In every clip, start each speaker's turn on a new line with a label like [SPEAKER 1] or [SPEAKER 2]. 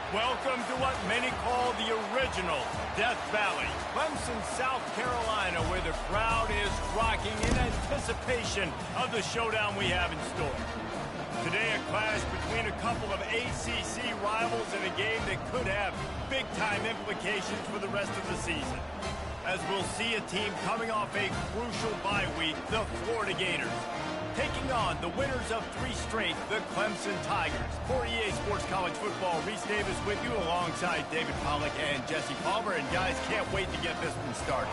[SPEAKER 1] Welcome to what many call the original Death Valley, Clemson, South Carolina, where the crowd is rocking in anticipation of the showdown we have in store. Today, a clash between a couple of ACC rivals in a game that could have big-time implications for the rest of the season. As we'll see a team coming off a crucial bye week, the Florida Gators, taking on the winners of 3 straight, the Clemson Tigers. For EA Sports College Football, Reese Davis with you alongside David Pollack and Jesse Palmer. And guys, can't wait to get this one started.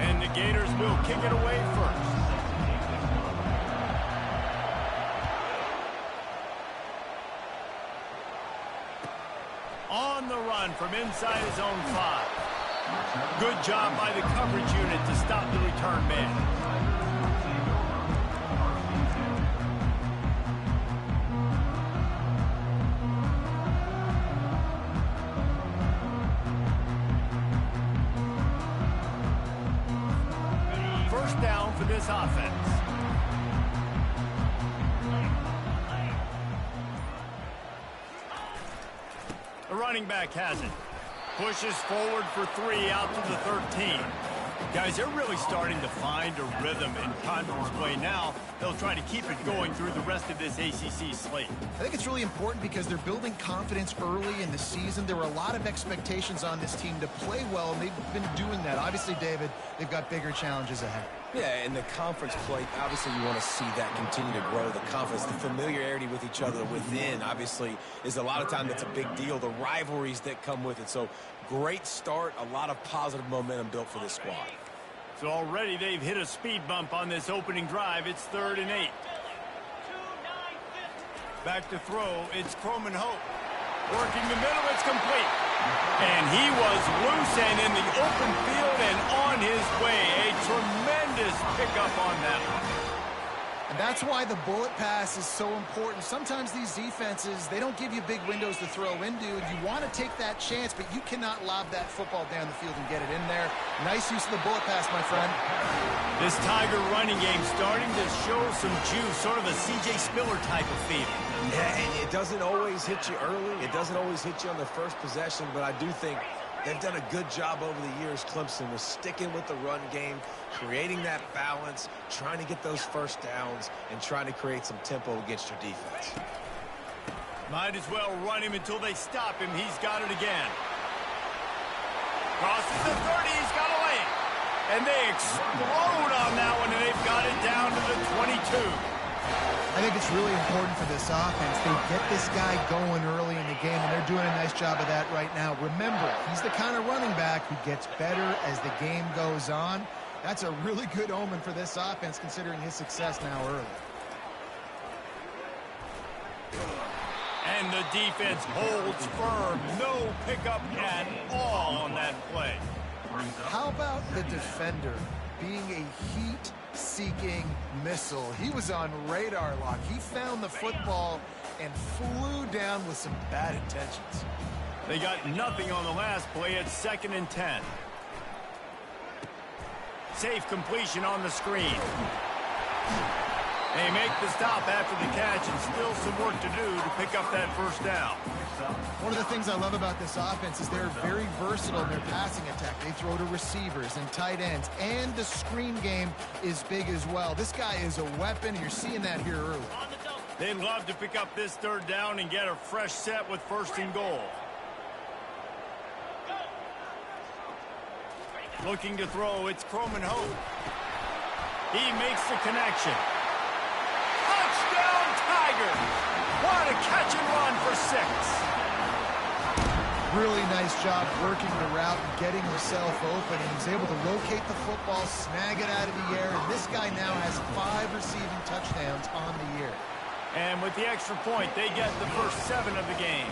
[SPEAKER 1] And the Gators will kick it away first. On the run from inside his own 5. Good job by the coverage unit to stop the return man. First down for this offense. The running back has it. Pushes forward for 3 out to the 13. Guys, they're really starting to find a rhythm in conference play now. They'll try to keep it going through the rest of this ACC slate.
[SPEAKER 2] I think it's really important because they're building confidence early in the season. There were a lot of expectations on this team to play well, and they've been doing that. Obviously, David, they've got bigger challenges ahead.
[SPEAKER 3] Yeah, in the conference play, obviously you want to see that continue to grow, the confidence, the familiarity with each other within, obviously, is a lot of time that's a big deal, the rivalries that come with it. So, great start, a lot of positive momentum built for this squad.
[SPEAKER 1] So already they've hit a speed bump on this opening drive. It's 3rd and 8. Back to throw, it's Croman Hope. Working the middle, it's complete. And he was loose and in the open field and on his way. A tremendous pickup on that one.
[SPEAKER 2] And that's why the bullet pass is so important. Sometimes these defenses, they don't give you big windows to throw into, and you want to take that chance, but you cannot lob that football down the field and get it in there. Nice use of the bullet pass, my friend.
[SPEAKER 1] This Tiger running game starting to show some juice, sort of a C.J. Spiller type of feeling.
[SPEAKER 3] Yeah, and it doesn't always hit you early. It doesn't always hit you on the first possession, but I do think they've done a good job over the years, Clemson, with sticking with the run game, creating that balance, trying to get those first downs, and trying to create some tempo against your defense.
[SPEAKER 1] Might as well run him until they stop him. He's got it again. Crosses the 30. He's got a lane. And they explode on that one, and they've got it down to the 22.
[SPEAKER 2] I think it's really important for this offense. They get this guy going early in the game, and they're doing a nice job of that right now. Remember, he's the kind of running back who gets better as the game goes on. That's a really good omen for this offense, considering his success now early.
[SPEAKER 1] And the defense holds firm. No pickup at all on that play.
[SPEAKER 2] How about the defender being a heat-seeking missile? He was on radar lock. He found the football and flew down with some bad intentions.
[SPEAKER 1] They got nothing on the last play. It's 2nd and 10. Safe completion on the screen. They make the stop after the catch, and still some work to do to pick up that first down.
[SPEAKER 2] One of the things I love about this offense is they're very versatile in their passing attack. They throw to receivers and tight ends, and the screen game is big as well. This guy is a weapon, and you're seeing that here early.
[SPEAKER 1] They'd love to pick up this 3rd down and get a fresh set with 1st and goal. Looking to throw, it's Croman Hope. He makes the connection. Touchdown, Tigers! What a catch and run for 6.
[SPEAKER 2] Really nice job working the route and getting himself open. And he's able to locate the football, snag it out of the air. And this guy now has 5 receiving touchdowns on the year.
[SPEAKER 1] And with the extra point, they get the first 7 of the game.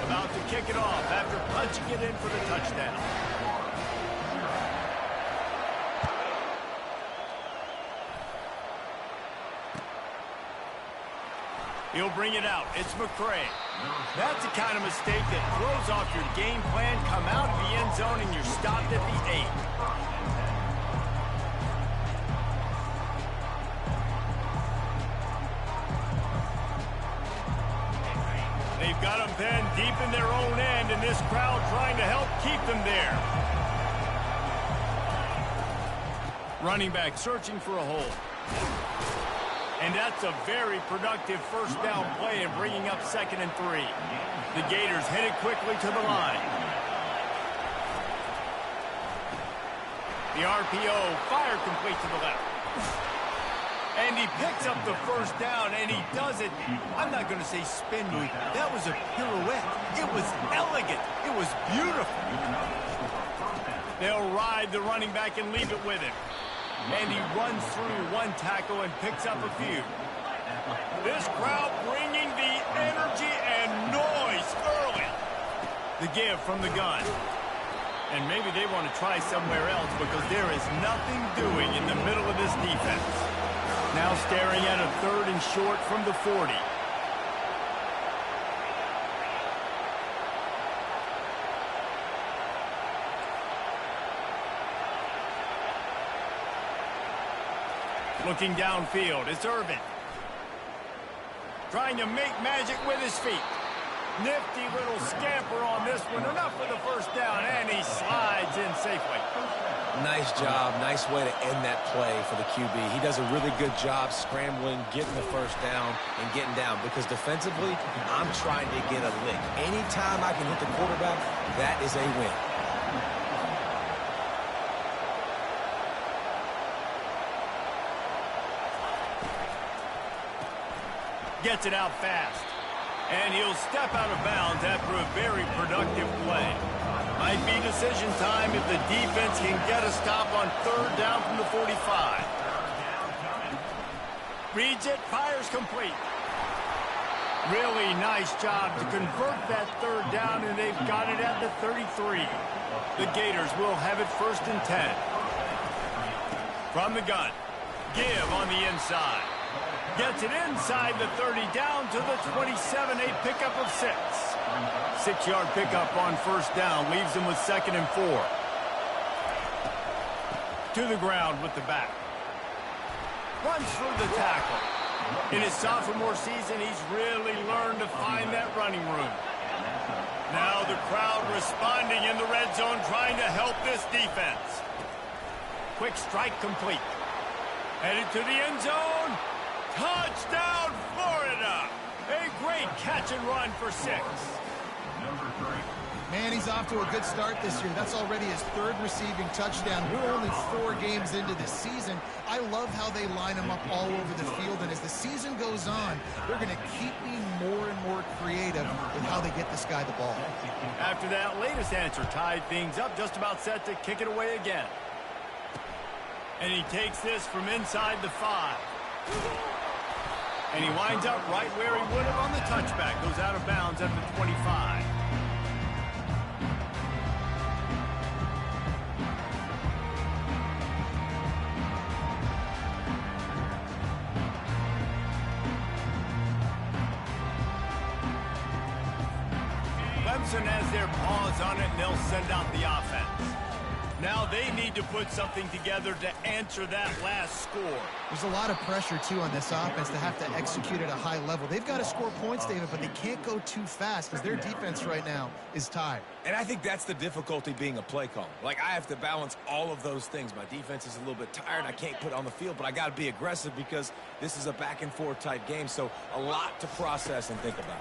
[SPEAKER 1] About to kick it off after punching it in for the touchdown. He'll bring it out. It's McCray. That's the kind of mistake that throws off your game plan. Come out of the end zone and you're stopped at the 8. They've got them pinned deep in their own end, and this crowd trying to help keep them there. Running back searching for a hole. And that's a very productive first down play and bringing up 2nd and 3. The Gators hit it quickly to the line. The RPO fire complete to the left. And he picks up the first down, and he does it. I'm not going to say spin move. That was a pirouette. It was elegant. It was beautiful. They'll ride the running back and leave it with him. And he runs through one tackle and picks up a few. This crowd bringing the energy and noise early. The give from the gun. And maybe they want to try somewhere else because there is nothing doing in the middle of this defense. Now staring at a 3rd and short from the 40. Looking downfield, it's Irvin. Trying to make magic with his feet. Nifty little scamper on this one. Enough for the first down, and he slides in safely.
[SPEAKER 3] Nice job. Nice way to end that play for the QB. He does a really good job scrambling, getting the first down, and getting down. Because defensively, I'm trying to get a lick. Anytime I can hit the quarterback, that is a win.
[SPEAKER 1] Gets it out fast. And he'll step out of bounds after a very productive play. Might be decision time if the defense can get a stop on 3rd down from the 45. Reads it, fires complete. Really nice job to convert that 3rd down, and they've got it at the 33. The Gators will have it 1st and 10. From the gun. Give on the inside. Gets it inside the 30, down to the 27, a pickup of 6. 6-yard pickup on 1st down, leaves him with 2nd and 4. To the ground with the back. Runs through the tackle. In his sophomore season, he's really learned to find that running room. Now the crowd responding in the red zone, trying to help this defense. Quick strike complete. Headed to the end zone. Touchdown, Florida! A great catch and run for 6.
[SPEAKER 2] Man, he's off to a good start this year. That's already his 3rd receiving touchdown. We're only 4 games into this season. I love how they line him up all over the field, and as the season goes on, they're going to keep being more and more creative with how they get this guy the ball.
[SPEAKER 1] After that latest answer tied things up, just about set to kick it away again. And he takes this from inside the 5. And he winds up right where he would have on the touchback. Goes out of bounds at the 25. Clemson has their paws on it, and they'll send out the offense. Now they need to put something together to answer that last score.
[SPEAKER 2] There's a lot of pressure, too, on this offense to have to execute at a high level. They've got to score points, David, but they can't go too fast because their defense right now is tired.
[SPEAKER 3] And I think that's the difficulty being a play caller. Like, I have to balance all of those things. My defense is a little bit tired. I can't put it on the field, but I got to be aggressive because this is a back-and-forth type game, so a lot to process and think about.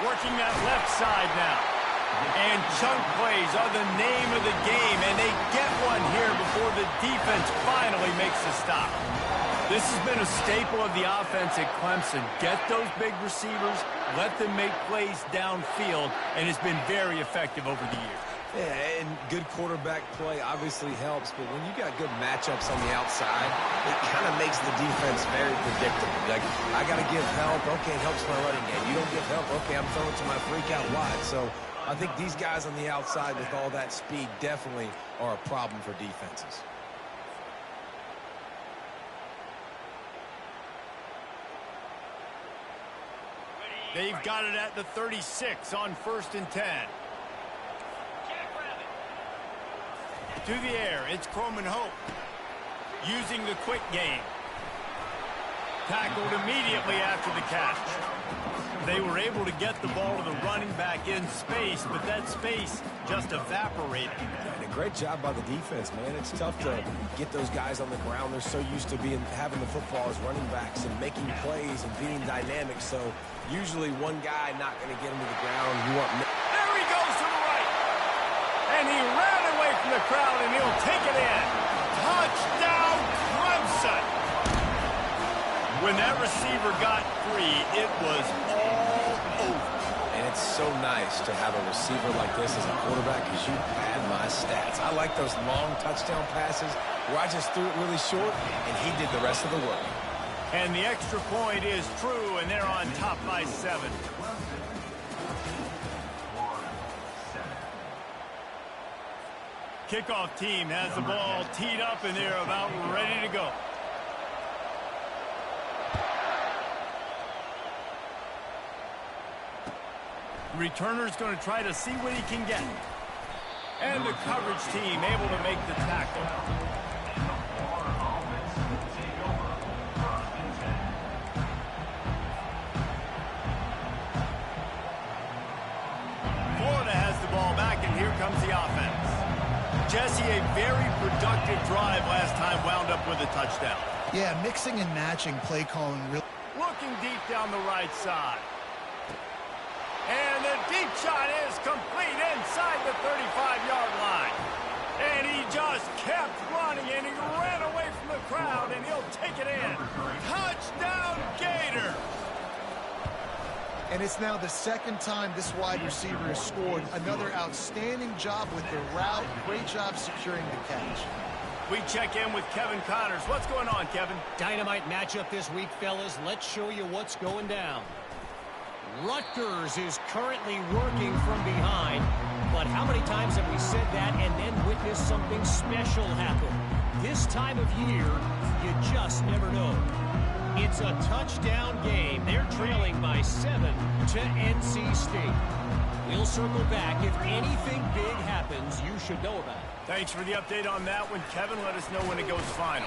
[SPEAKER 1] Working that left side now. And chunk plays are the name of the game, and they get one here before the defense finally makes a stop. This has been a staple of the offense at Clemson. Get those big receivers, let them make plays downfield, and it's been very effective over the years.
[SPEAKER 3] Yeah, and good quarterback play obviously helps, but when you got good matchups on the outside, it kind of makes the defense very predictable. Like, I got to give help. Okay, it helps my running game. You don't give help. Okay, I'm throwing to my freak out wide. So I think these guys on the outside with all that speed definitely are a problem for defenses.
[SPEAKER 1] They've got it at the 36 on 1st and 10. To the air, it's Croman Hope. Using the quick game. Tackled immediately after the catch. They were able to get the ball to the running back in space, but that space just evaporated.
[SPEAKER 3] And a great job by the defense, man. It's tough to get those guys on the ground. They're so used to having the football as running backs and making plays and being dynamic. So usually one guy not going to get him to the ground.
[SPEAKER 1] There he goes to the right. And he ran away from the crowd, and he'll take it in. Touchdown, Clemson. When that receiver got free, it was all over.
[SPEAKER 3] And it's so nice to have a receiver like this as a quarterback because you pad my stats. I like those long touchdown passes where I just threw it really short, and he did the rest of the work.
[SPEAKER 1] And the extra point is true, and they're on top by 7. Kickoff team has the ball teed up, and they're about ready to go. Returner's going to try to see what he can get. And the coverage team able to make the tackle. Florida has the ball back, and here comes the offense. Jesse, a very productive drive last time, wound up with a touchdown.
[SPEAKER 2] Yeah, mixing and matching play calling.
[SPEAKER 1] Looking deep down the right side. And the deep shot is complete inside the 35-yard line. And he just kept running, and he ran away from the crowd, and he'll take it in. Touchdown, Gator!
[SPEAKER 2] And it's now the second time this wide receiver has scored. Another outstanding job with the route. Great job securing the catch.
[SPEAKER 1] We check in with Kevin Connors. What's going on, Kevin?
[SPEAKER 4] Dynamite matchup this week, fellas. Let's show you what's going down. Rutgers is currently working from behind, but how many times have we said that and then witnessed something special happen? This time of year, you just never know. It's a touchdown game. They're trailing by 7 to NC State. We'll circle back. If anything big happens, you should know about it.
[SPEAKER 1] Thanks for the update on that one, Kevin. Let us know when it goes final.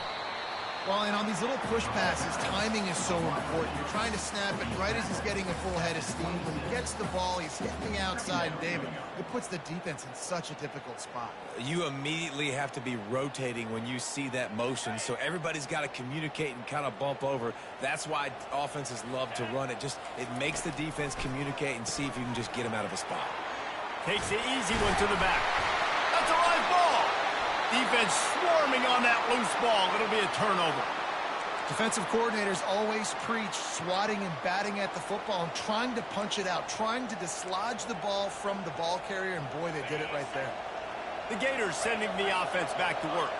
[SPEAKER 2] Well, and on these little push passes, timing is so important. You're trying to snap it right as he's getting a full head of steam. When he gets the ball, he's hitting the outside, David. It puts the defense in such a difficult spot.
[SPEAKER 3] You immediately have to be rotating when you see that motion, so everybody's got to communicate and kind of bump over. That's why offenses love to run it. It makes the defense communicate and see if you can just get him out of a spot.
[SPEAKER 1] Takes the easy one to the back. That's a live ball. Defense swarming on that loose ball. It'll be a turnover.
[SPEAKER 2] Defensive coordinators always preach swatting and batting at the football and trying to punch it out, trying to dislodge the ball from the ball carrier, and boy, they did it right there.
[SPEAKER 1] The Gators sending the offense back to work.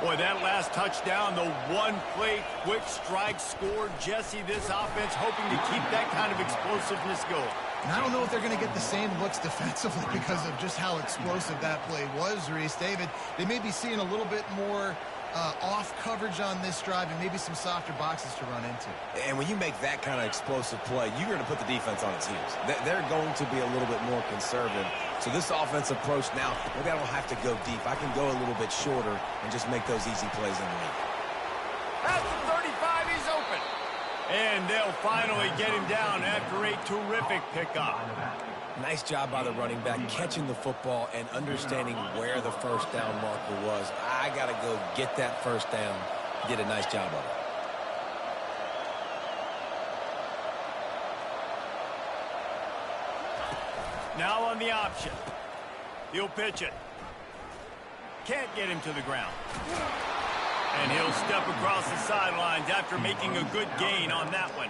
[SPEAKER 1] Boy, that last touchdown, the one-play quick strike scored. Jesse, this offense hoping to keep that kind of explosiveness going.
[SPEAKER 2] And I don't know if they're going to get the same looks defensively because of just how explosive that play was, Reese. David, they may be seeing a little bit more off coverage on this drive and maybe some softer boxes to run into.
[SPEAKER 3] And when you make that kind of explosive play, you're going to put the defense on its heels. They're going to be a little bit more conservative. So this offense approach now, maybe I don't have to go deep. I can go a little bit shorter and just make those easy plays underneath.
[SPEAKER 1] At the 35, he's open. And they'll finally get him down after a terrific pickup.
[SPEAKER 3] Nice job by the running back, catching the football and understanding where the first down marker was. I got to go get that first down. Did a nice job of it.
[SPEAKER 1] Now on the option. He'll pitch it. Can't get him to the ground. And he'll step across the sidelines after making a good gain on that one.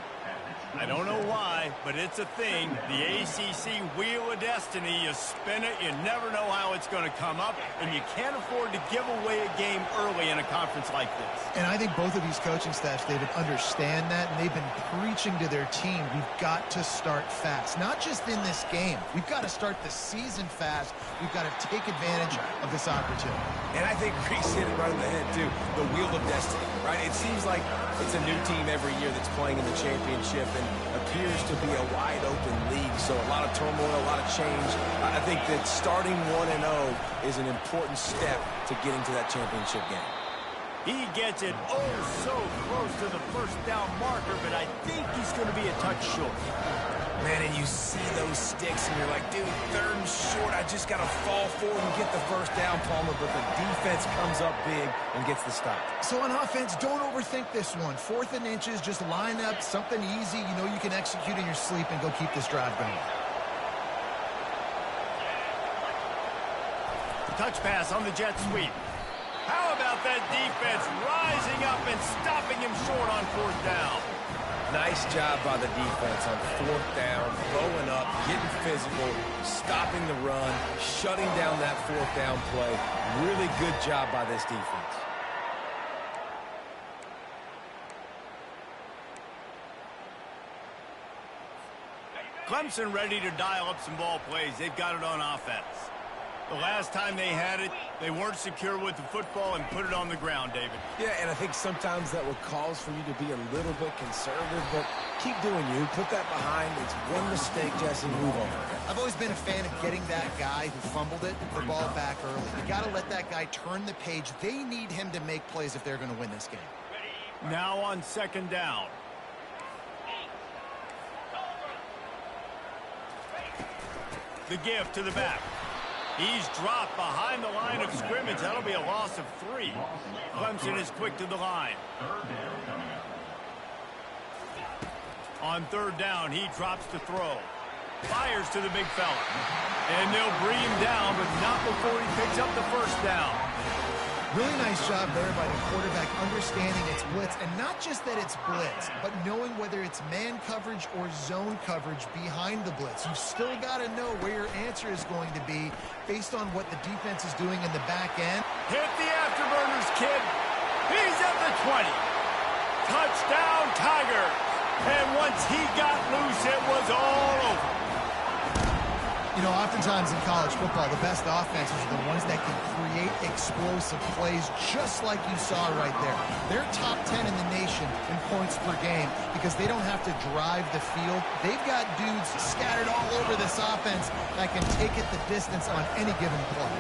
[SPEAKER 1] I don't know why, but it's a thing. The ACC Wheel of Destiny, you spin it, you never know how it's going to come up, and you can't afford to give away a game early in a conference like this.
[SPEAKER 2] And I think both of these coaching staffs, David, understand that, and they've been preaching to their team, we've got to start fast. Not just in this game. We've got to start the season fast. We've got to take advantage of this opportunity.
[SPEAKER 3] And I think Reese hit it right on the head, too. The Wheel of Destiny, right? right? It seems like it's a new team every year that's playing in the championship and appears to be a wide-open league. So a lot of turmoil, a lot of change. I think that starting 1-0 is an important step to getting to that championship game.
[SPEAKER 1] He gets it oh so close to the first down marker, but I think he's going to be a touch short.
[SPEAKER 3] Man, and you see those sticks, and you're like, dude, 3rd and short. I just got to fall forward and get the first down, Palmer, but the defense comes up big and gets the stop.
[SPEAKER 2] So on offense, don't overthink this one. 4th and inches, just line up something easy you know you can execute in your sleep and go keep this drive going.
[SPEAKER 1] Touch pass on the jet sweep. How about that defense rising up and stopping him short on 4th down?
[SPEAKER 3] Nice job by the defense on 4th down, throwing up, getting physical, stopping the run, shutting down that 4th down play. Really good job by this defense.
[SPEAKER 1] Clemson ready to dial up some ball plays. They've got it on offense. The last time they had it, they weren't secure with the football and put it on the ground, David.
[SPEAKER 3] Yeah, and I think sometimes that will cause for you to be a little bit conservative, but keep doing you. Put that behind. It's one mistake, Jesse. Move on.
[SPEAKER 2] I've always been a fan of getting that guy who fumbled it, the ball back early. You got to let that guy turn the page. They need him to make plays if they're going to win this game.
[SPEAKER 1] Now on 2nd down. The give to the back. He's dropped behind the line of scrimmage. That'll be a loss of 3. Clemson is quick to the line. On 3rd down, he drops to throw. Fires to the big fella. And they'll bring him down, but not before he picks up the 1st down.
[SPEAKER 2] Really nice job there by the quarterback understanding it's blitz, and not just that it's blitz, but knowing whether it's man coverage or zone coverage behind the blitz. You've still got to know where your answer is going to be based on what the defense is doing in the back end.
[SPEAKER 1] Hit the afterburners, kid. He's at the 20. Touchdown, Tigers. And once he got loose, it was all over.
[SPEAKER 2] You know, oftentimes in college football, the best offenses are the ones that can create explosive plays just like you saw right there. They're top 10 in the nation in points per game because they don't have to drive the field. They've got dudes scattered all over this offense that can take it the distance on any given play.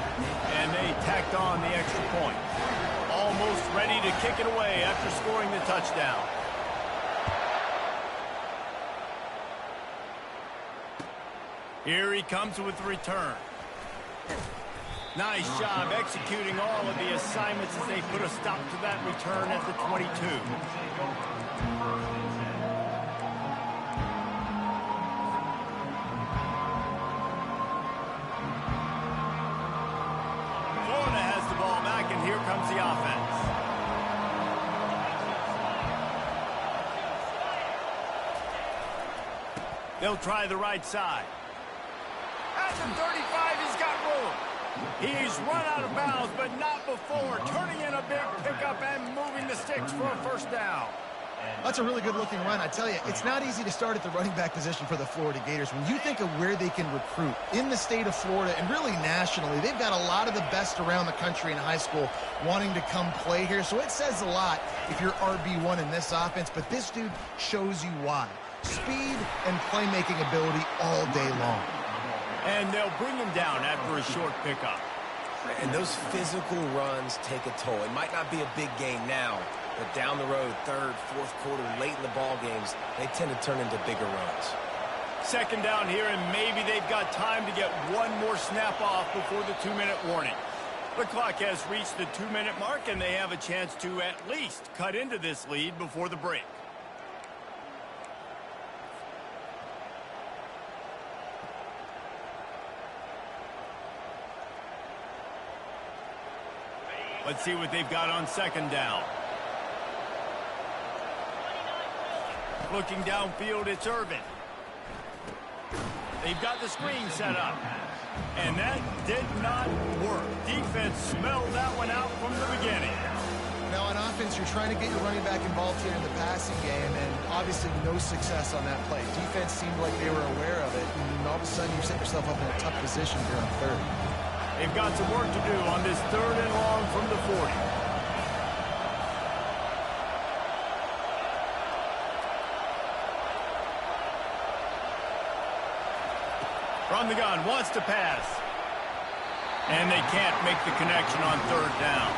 [SPEAKER 1] And they tacked on the extra point. Almost ready to kick it away after scoring the touchdown. Here he comes with the return. Nice job executing all of the assignments as they put a stop to that return at the 22. Florida has the ball back, and here comes the offense. They'll try the right side. At the 35, he's got room. He's run out of bounds, but not before turning in a big pickup and moving the sticks for a 1st down.
[SPEAKER 2] That's a really good-looking run. I tell you, it's not easy to start at the running back position for the Florida Gators. When you think of where they can recruit in the state of Florida and really nationally, they've got a lot of the best around the country in high school wanting to come play here. So it says a lot if you're RB1 in this offense, but this dude shows you why. Speed and playmaking ability all day long.
[SPEAKER 1] And they'll bring him down after a short pickup.
[SPEAKER 3] And those physical runs take a toll. It might not be a big gain now, but down the road, 3rd, 4th quarter, late in the ball games, they tend to turn into bigger runs.
[SPEAKER 1] 2nd down here, and maybe they've got time to get one more snap off before the 2-minute warning. The clock has reached the 2-minute mark, and they have a chance to at least cut into this lead before the break. Let's see what they've got on 2nd down. Looking downfield, it's Irvin. They've got the screen set up. And that did not work. Defense smelled that one out from the beginning.
[SPEAKER 2] Now on offense, you're trying to get your running back involved here in the passing game, and obviously no success on that play. Defense seemed like they were aware of it, and all of a sudden you set yourself up in a tough position here on 3rd.
[SPEAKER 1] They've got some work to do on this 3rd and long from the 40. From the gun, wants to pass. And they can't make the connection on third down.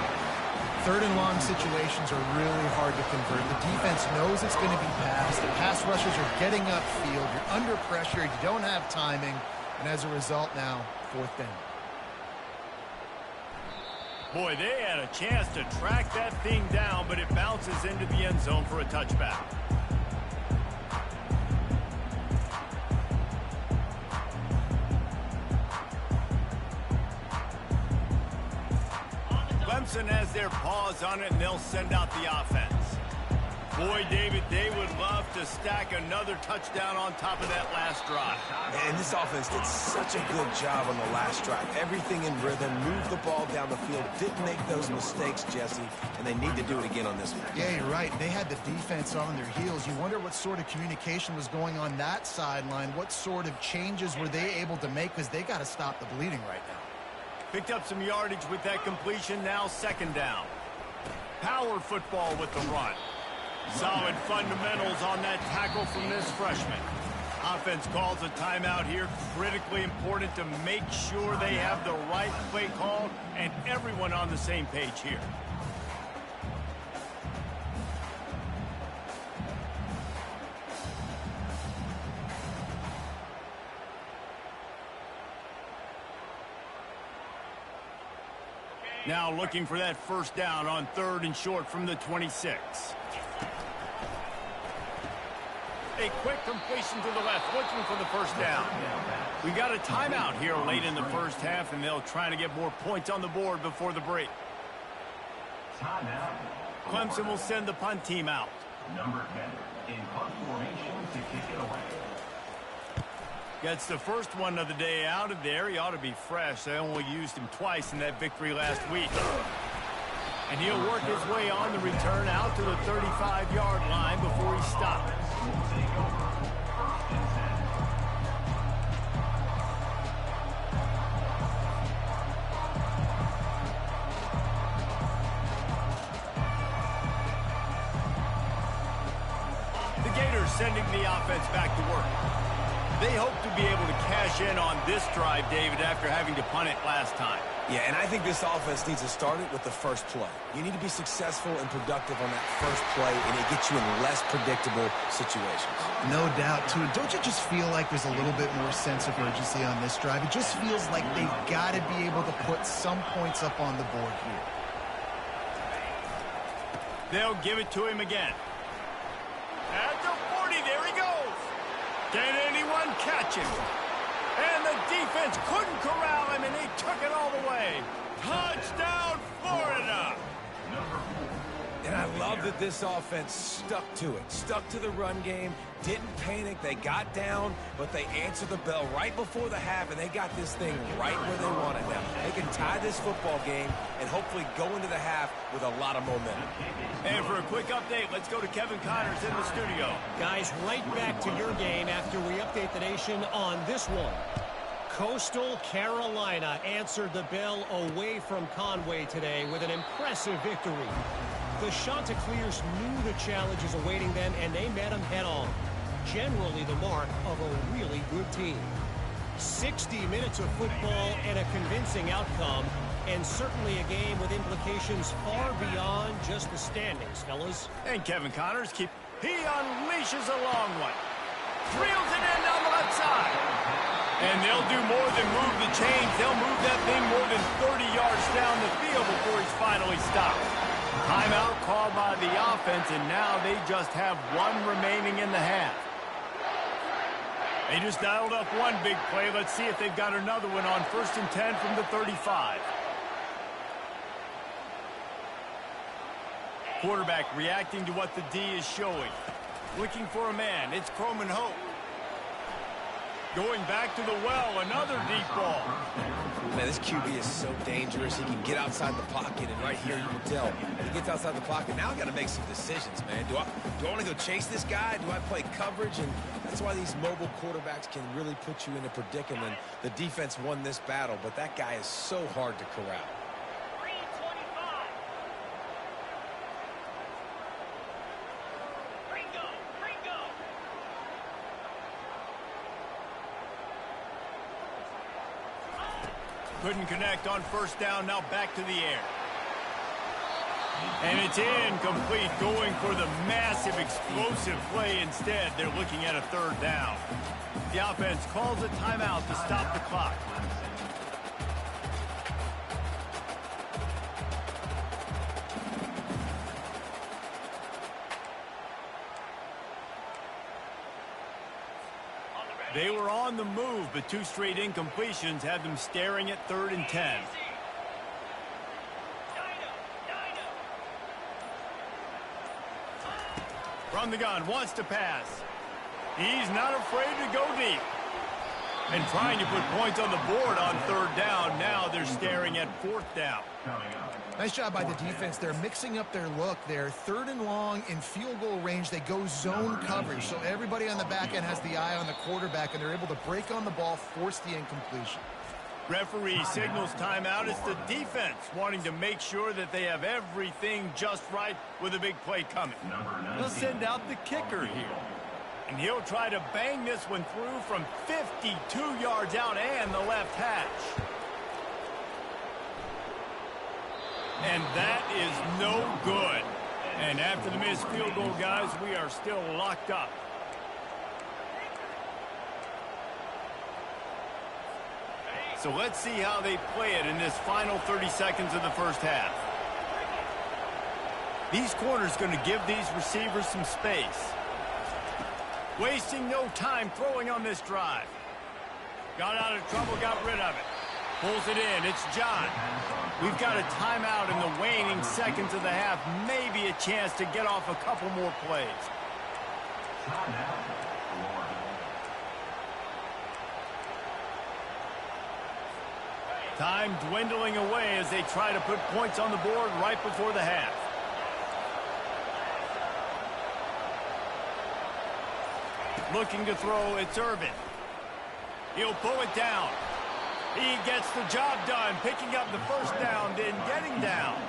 [SPEAKER 2] Third and long situations are really hard to convert. The defense knows it's going to be passed. The pass rushers are getting upfield. You're under pressure. You don't have timing. And as a result now, fourth down.
[SPEAKER 1] Boy, they had a chance to track that thing down, but it bounces into the end zone for a touchback. Clemson has their paws on it, and they'll send out the offense. Boy, David, they would love to stack another touchdown on top of that last drive.
[SPEAKER 3] And this offense did such a good job on the last drive. Everything in rhythm, moved the ball down the field, didn't make those mistakes, Jesse, and they need to do it again on this one.
[SPEAKER 2] Yeah, you're right. They had the defense on their heels. You wonder what sort of communication was going on that sideline. What sort of changes were they able to make, because they got to stop the bleeding right now.
[SPEAKER 1] Picked up some yardage with that completion, now second down. Power football with the run. Solid fundamentals on that tackle from this freshman. Offense calls a timeout here. Critically important to make sure they have the right play called and everyone on the same page here. Now looking for that first down on third and short from the 26. A quick completion to the left, looking for the first down. We got a timeout here late in the first half, and they'll try to get more points on the board before the break. Clemson will send the punt team out.
[SPEAKER 5] Number 10 in punt formation to kick it away.
[SPEAKER 1] Gets the first one of the day out of there. He ought to be fresh. They only used him twice in that victory last week. And he'll work his way on the return out to the 35-yard line before he stops. The Gators sending the offense back to work. They hope to be able to cash in on this drive, David, after having to punt it last time.
[SPEAKER 3] Yeah, and I think this offense needs to start it with the first play. You need to be successful and productive on that first play, and it gets you in less predictable situations.
[SPEAKER 2] No doubt, too. Don't you just feel like there's a little bit more sense of urgency on this drive? It just feels like they've got to be able to put some points up on the board here.
[SPEAKER 1] They'll give it to him again. At the 40, there he goes. Can anyone catch him? And the defense couldn't corral him, and he took it all the way. Touchdown, Florida!
[SPEAKER 3] And I love that this offense stuck to it, stuck to the run game, didn't panic. They got down, but they answered the bell right before the half, and they got this thing right where they want it now. They can tie this football game and hopefully go into the half with a lot of momentum.
[SPEAKER 1] And for a quick update, let's go to Kevin Connors in the studio.
[SPEAKER 4] Guys, right back to your game after we update the nation on this one. Coastal Carolina answered the bell away from Conway today with an impressive victory. The Chanticleers knew the challenges awaiting them, and they met them head-on. Generally the mark of a really good team. 60 minutes of football and a convincing outcome, and certainly a game with implications far beyond just the standings, fellas.
[SPEAKER 1] And Kevin Connors he unleashes a long one. Drills it in down the left side. And they'll do more than move the chains. They'll move that thing more than 30 yards down the field before he's finally stopped. Timeout called by the offense, and now they just have one remaining in the half. They just dialed up one big play. Let's see if they've got another one on 1st and 10 from the 35. Quarterback reacting to what the D is showing. Looking for a man. It's Croman Hope. Going back to the well, another deep ball.
[SPEAKER 3] Man, this QB is so dangerous. He can get outside the pocket, and right here you can tell. He gets outside the pocket. Now I got to make some decisions, man. Do I want to go chase this guy? Do I play coverage? And that's why these mobile quarterbacks can really put you in a predicament. The defense won this battle, but that guy is so hard to corral.
[SPEAKER 1] Couldn't connect on first down. Now back to the air. And it's incomplete, going for the massive explosive play instead. They're looking at a third down. The offense calls a timeout to stop the clock. They were on the move, but two straight incompletions had them staring at 3rd and 10. From the gun, wants to pass. He's not afraid to go deep. And trying to put points on the board on 3rd down. Now they're staring at 4th down.
[SPEAKER 2] Nice job by the defense. They're mixing up their look. They're 3rd and long in field goal range. They go zone coverage. So everybody on the back end has the eye on the quarterback, and they're able to break on the ball, force the incompletion.
[SPEAKER 1] Referee signals timeout. It's the defense wanting to make sure that they have everything just right with a big play coming. They'll send out the kicker here. And he'll try to bang this one through from 52 yards out and the left hash. And that is no good. And after the missed field goal, guys, we are still locked up. So let's see how they play it in this final 30 seconds of the first half. These corners going to give these receivers some space. Wasting no time throwing on this drive. Got out of trouble, got rid of it. Pulls it in. It's John. We've got a timeout in the waning seconds of the half. Maybe a chance to get off a couple more plays. Time dwindling away as they try to put points on the board right before the half. Looking to throw, it's Irvin. He'll pull it down. He gets the job done, picking up the first down, then getting down.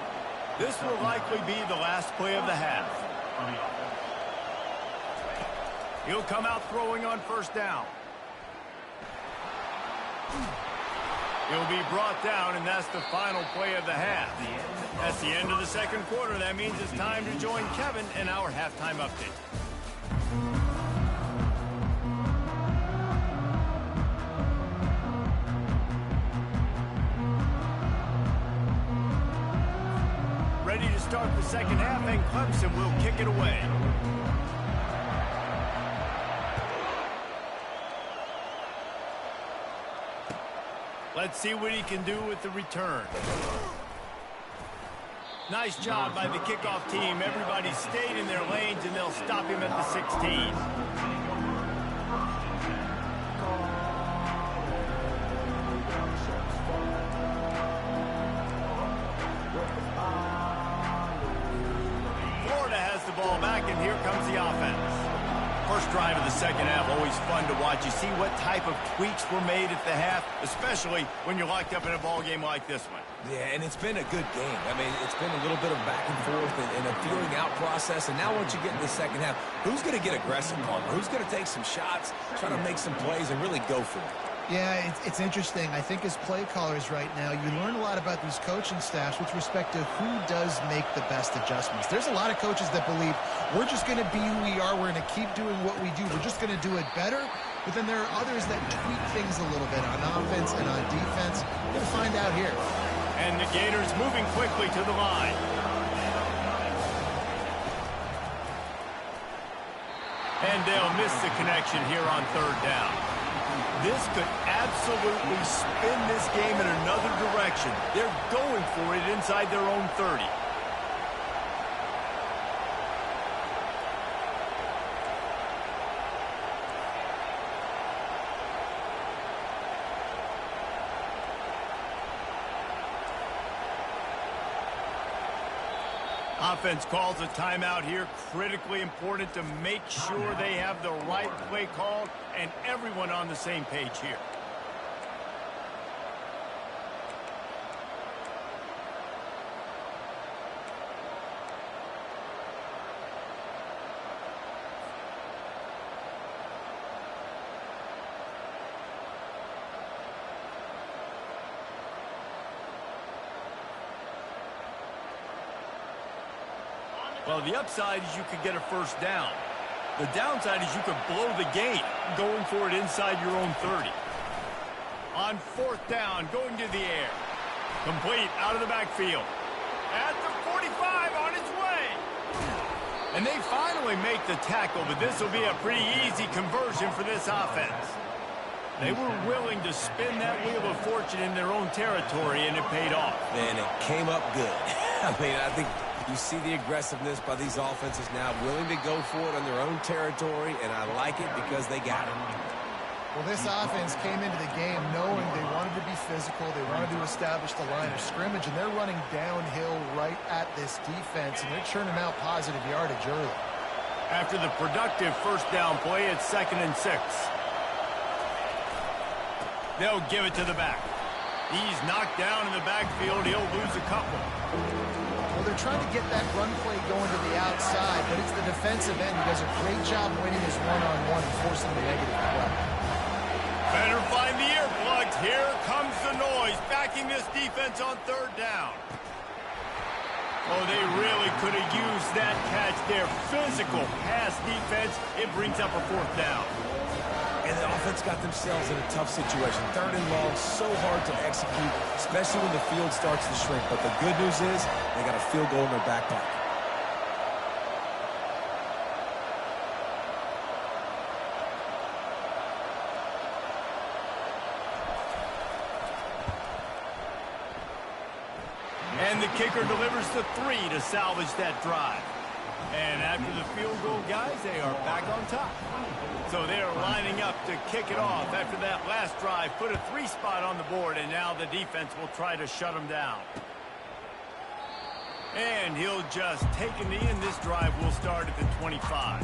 [SPEAKER 1] This will likely be the last play of the half. He'll come out throwing on first down. He'll be brought down, and that's the final play of the half. That's the end of the second quarter. That means it's time to join Kevin in our halftime update. Ready to start the second half, and Clemson will kick it away. Let's see what he can do with the return. Nice job by the kickoff team. Everybody stayed in their lanes, and they'll stop him at the 16. Florida has the ball back, and here comes the offense. First drive of the second half, always fun to watch. You see what type of tweaks were made at the half, especially when you're locked up in a ball game like this one.
[SPEAKER 3] Yeah, and it's been a good game. I mean, it's been a little bit of back and forth and a feeling out process. And now once you get in the second half, who's going to get aggressive, Palmer? Who's going to take some shots, try to make some plays, and really go for it?
[SPEAKER 2] Yeah, it's interesting. I think as play callers right now, you learn a lot about these coaching staffs with respect to who does make the best adjustments. There's a lot of coaches that believe we're just going to be who we are. We're going to keep doing what we do. We're just going to do it better. But then there are others that tweak things a little bit on offense and on defense. We're going to find out here.
[SPEAKER 1] And the Gators moving quickly to the line. And they'll miss the connection here on third down. This could absolutely spin this game in another direction. They're going for it inside their own 30. Offense calls a timeout here. Critically important to make sure they have the right play called and everyone on the same page here. Well, the upside is you could get a first down. The downside is you could blow the game going for it inside your own 30. On fourth down, going to the air. Complete out of the backfield. At the 45, on its way. And they finally make the tackle, but this will be a pretty easy conversion for this offense. They were willing to spin that wheel of fortune in their own territory, and it paid off.
[SPEAKER 3] And it came up good. I mean, I think you see the aggressiveness by these offenses now, willing to go for it on their own territory, and I like it because they got it.
[SPEAKER 2] Well, this offense came into the game knowing they wanted to be physical, they wanted to establish the line of scrimmage, and they're running downhill right at this defense, and they're churning out positive yardage early.
[SPEAKER 1] After the productive first down play, it's 2nd and 6. They'll give it to the back. He's knocked down in the backfield. He'll lose a couple.
[SPEAKER 2] Well, they're trying to get that run play going to the outside, but it's the defensive end who does a great job winning his one-on-one and forcing the negative play.
[SPEAKER 1] Better find the earplugs. Here comes the noise, backing this defense on 3rd down. Oh, they really could have used that catch there. Physical pass defense. It brings up a 4th down.
[SPEAKER 3] And the offense got themselves in a tough situation. 3rd and long, so hard to execute, especially when the field starts to shrink. But the good news is they got a field goal in their back pocket.
[SPEAKER 1] And the kicker delivers the 3 to salvage that drive. And after the field goal, guys, they are back on top. So they are lining up to kick it off after that last drive. Put a 3 spot on the board, and now the defense will try to shut them down. And he'll just take a knee, and this drive will start at the 25.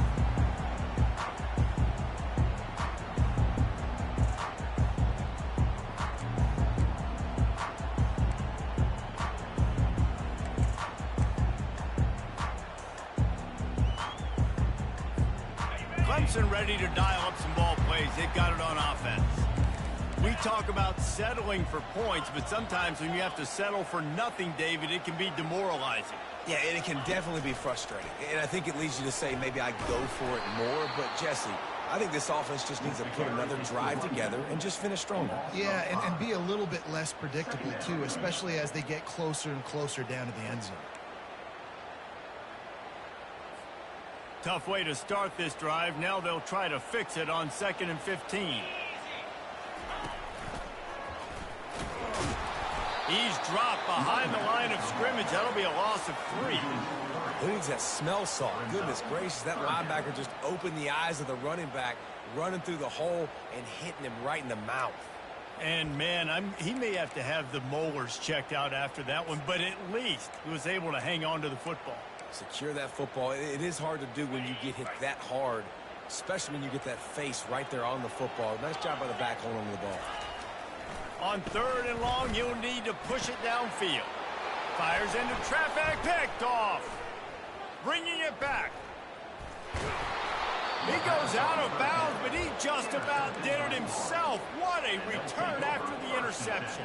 [SPEAKER 1] Clemson ready to dial up some ball plays. They've got it on offense. We talk about settling for points, but sometimes when you have to settle for nothing, David, it can be demoralizing.
[SPEAKER 3] Yeah, and it can definitely be frustrating. And I think it leads you to say maybe I go for it more. But, Jesse, I think this offense just needs to put another drive together and just finish stronger.
[SPEAKER 2] Yeah, and be a little bit less predictable, too, especially as they get closer and closer down to the end zone.
[SPEAKER 1] Tough way to start this drive. Now they'll try to fix it on 2nd and 15. He's dropped behind the line of scrimmage. That'll be a loss of 3.
[SPEAKER 3] Who needs that smell salt? Goodness gracious, that linebacker just opened the eyes of the running back, running through the hole and hitting him right in the mouth.
[SPEAKER 1] And, man, he may have to have the molars checked out after that one, but at least he was able to hang on to the football.
[SPEAKER 3] Secure that football. It is hard to do when you get hit that hard, especially when you get that face right there on the football. Nice job by the back holding on to the ball.
[SPEAKER 1] On 3rd and long, you'll need to push it downfield. Fires into traffic, picked off. Bringing it back. He goes out of bounds, but he just about did it himself. What a return after the interception.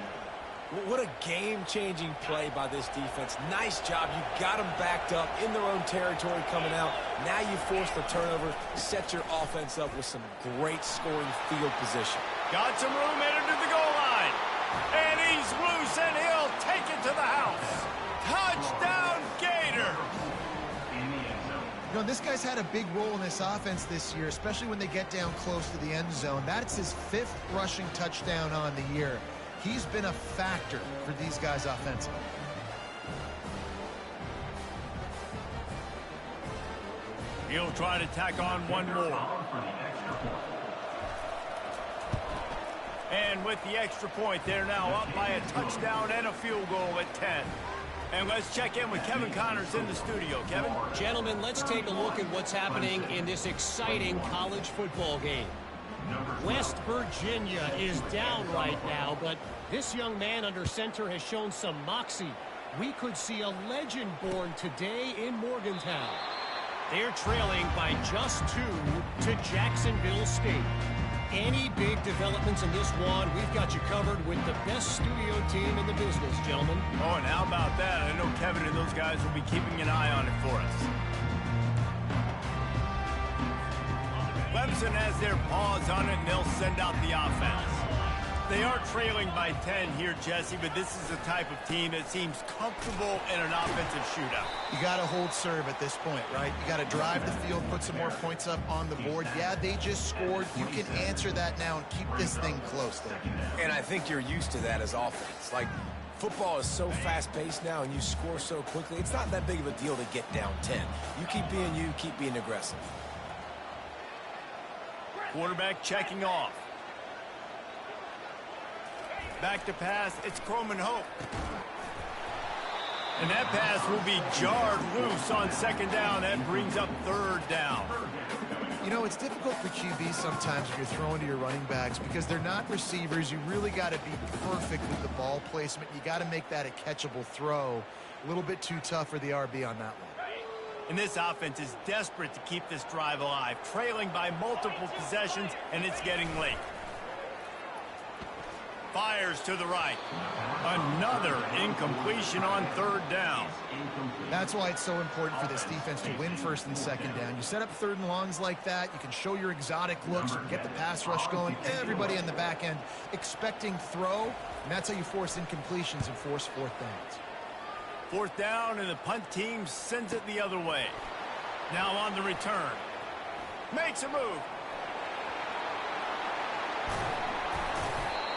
[SPEAKER 3] What a game-changing play by this defense. Nice job. You got them backed up in their own territory coming out. Now you force the turnover, set your offense up with some great scoring field position.
[SPEAKER 1] Got some room headed to the goal line. And he's loose, and he'll take it to the house. Touchdown, Gator.
[SPEAKER 2] You know, this guy's had a big role in this offense this year, especially when they get down close to the end zone. That's his 5th rushing touchdown on the year. He's been a factor for these guys offensively.
[SPEAKER 1] He'll try to tack on one more. And with the extra point, they're now up by a touchdown and a field goal at 10. And let's check in with Kevin Connors in the studio. Kevin?
[SPEAKER 4] Gentlemen, let's take a look at what's happening in this exciting college football game. West Virginia is down right now, but this young man under center has shown some moxie. We could see a legend born today in Morgantown. They're trailing by just 2 to Jacksonville State. Any big developments in this one, we've got you covered with the best studio team in the business, gentlemen.
[SPEAKER 1] Oh, and how about that? I know Kevin and those guys will be keeping an eye on it for us. Clemson has their paws on it, and they'll send out the offense. They are trailing by 10 here, Jesse, but this is the type of team that seems comfortable in an offensive shootout.
[SPEAKER 2] You got to hold serve at this point, right? You got to drive the field, put some more points up on the board. Yeah, they just scored. You can answer that now and keep this thing close there.
[SPEAKER 3] And I think you're used to that as offense. Like, football is so fast-paced now and you score so quickly, it's not that big of a deal to get down 10. You keep being you, keep being aggressive.
[SPEAKER 1] Quarterback checking off. Back to pass, it's Croman Hope. And that pass will be jarred loose on second down. That brings up third down.
[SPEAKER 2] You know, it's difficult for QB sometimes when you're throwing to your running backs because they're not receivers. You really got to be perfect with the ball placement. You got to make that a catchable throw. A little bit too tough for the RB on that one.
[SPEAKER 1] And this offense is desperate to keep this drive alive, trailing by multiple possessions, and it's getting late. Fires to the right. Another incompletion on third down.
[SPEAKER 2] That's why it's so important for this defense to win first and second down. You set up third and longs like that. You can show your exotic looks. You can get the pass rush going. Everybody on the back end expecting throw. And that's how you force incompletions and force fourth downs.
[SPEAKER 1] Fourth down, and the punt team sends it the other way. Now on the return. Makes a move.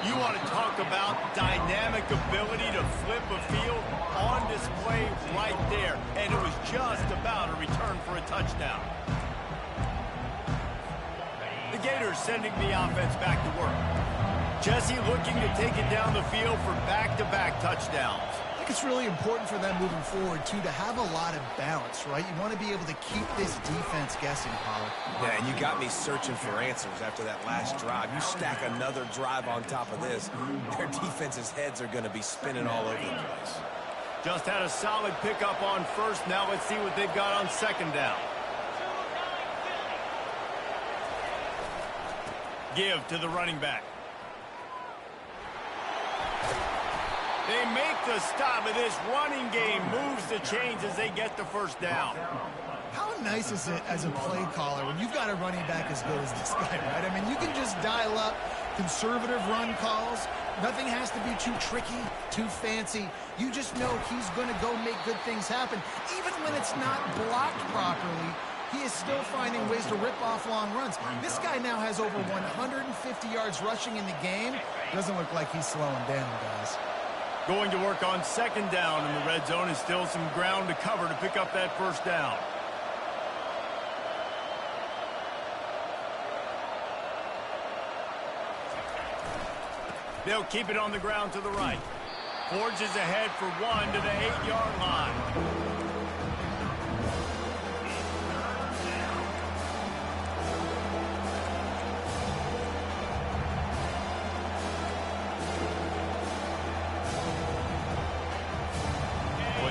[SPEAKER 1] You want to talk about dynamic ability to flip a field on display right there. And it was just about a return for a touchdown. The Gators sending the offense back to work. Jesse looking to take it down the field for back-to-back touchdowns.
[SPEAKER 2] I think it's really important for them moving forward, too, to have a lot of balance, right? You want to be able to keep this defense guessing, Pollard.
[SPEAKER 3] Yeah, and you got me searching for answers after that last drive. You stack another drive on top of this, their defense's heads are going to be spinning all over the place.
[SPEAKER 1] Just had a solid pickup on first. Now let's see what they've got on second down. Give to the running back. They make the stop, and this running game moves the chains as they get the first down.
[SPEAKER 2] How nice is it as a play caller when you've got a running back as good as this guy, right? I mean, you can just dial up conservative run calls. Nothing has to be too tricky, too fancy. You just know he's going to go make good things happen. Even when it's not blocked properly, he is still finding ways to rip off long runs. This guy now has over 150 yards rushing in the game. Doesn't look like he's slowing down, guys.
[SPEAKER 1] Going to work on second down in the red zone, is still some ground to cover to pick up that first down. They'll keep it on the ground to the right. Forges ahead for one to the 8-yard line.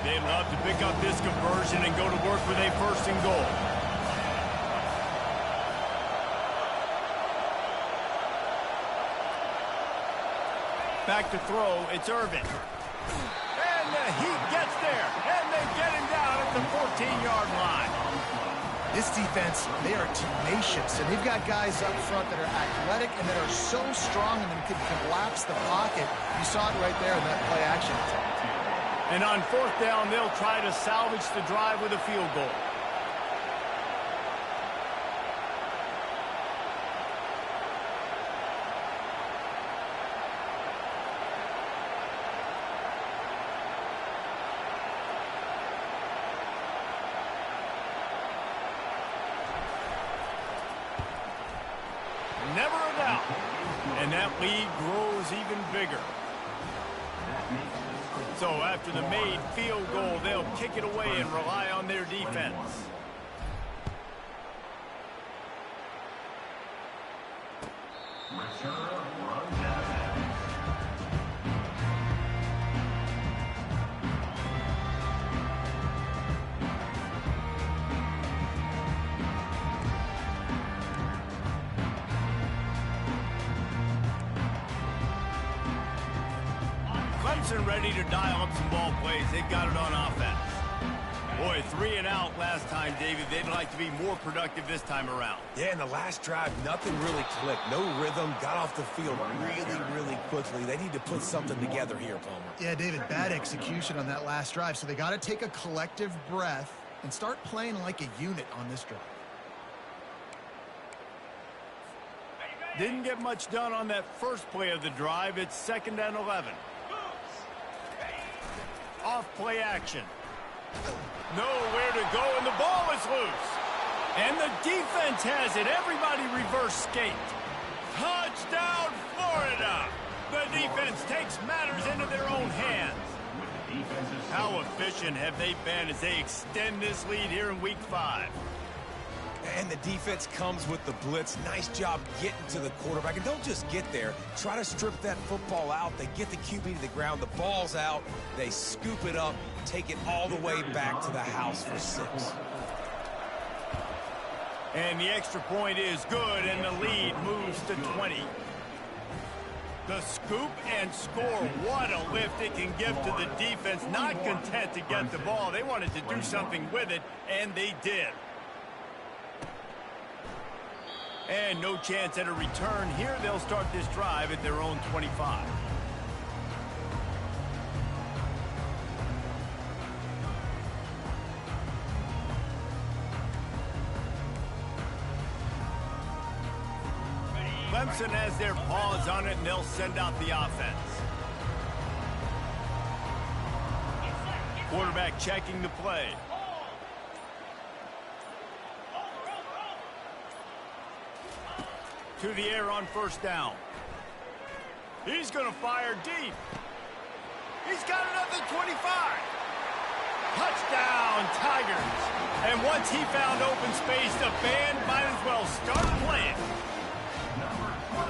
[SPEAKER 1] They'd love to pick up this conversion and go to work with a first and goal. Back to throw, it's Irvin. And he gets there, and they get him down at the 14-yard line.
[SPEAKER 2] This defense, they are tenacious, and they've got guys up front that are athletic and that are so strong and can collapse the pocket. You saw it right there in that play action attack.
[SPEAKER 1] And on fourth down, they'll try to salvage the drive with a field goal. Never a doubt. And that lead grows even bigger. So after the made field goal, they'll kick it away and rely on their defense. Clemson ready to dial up some ball plays. They've got it on offense. Boy, 3 and out last time, David. They'd like to be more productive this time around.
[SPEAKER 3] Yeah, in the last drive, nothing really clicked. No rhythm, got off the field really quickly. They need to put something together here, Palmer.
[SPEAKER 2] Yeah, David, bad execution on that last drive. So they got to take a collective breath and start playing like a unit on this drive.
[SPEAKER 1] Didn't get much done on that first play of the drive. It's 2nd and 11. Off play action. Nowhere to go, and the ball is loose. And the defense has it. Everybody reverse skate. Touchdown, Florida! The defense takes matters into their own hands. How efficient have they been as they extend this lead here in Week 5?
[SPEAKER 3] And the defense comes with the blitz. Nice job getting to the quarterback. And don't just get there. Try to strip that football out. They get the QB to the ground. The ball's out. They scoop it up, take it all the way back to the house for 6.
[SPEAKER 1] And the extra point is good, and the lead moves to 20. The scoop and score. What a lift it can give to the defense. Not content to get the ball. They wanted to do something with it, and they did. And no chance at a return here. They'll start this drive at their own 25. Clemson has their paws on it, and they'll send out the offense. Quarterback checking the play. To the air on 1st down. He's going to fire deep. He's got it at the 25. Touchdown, Tigers. And once he found open space, the band might as well start playing.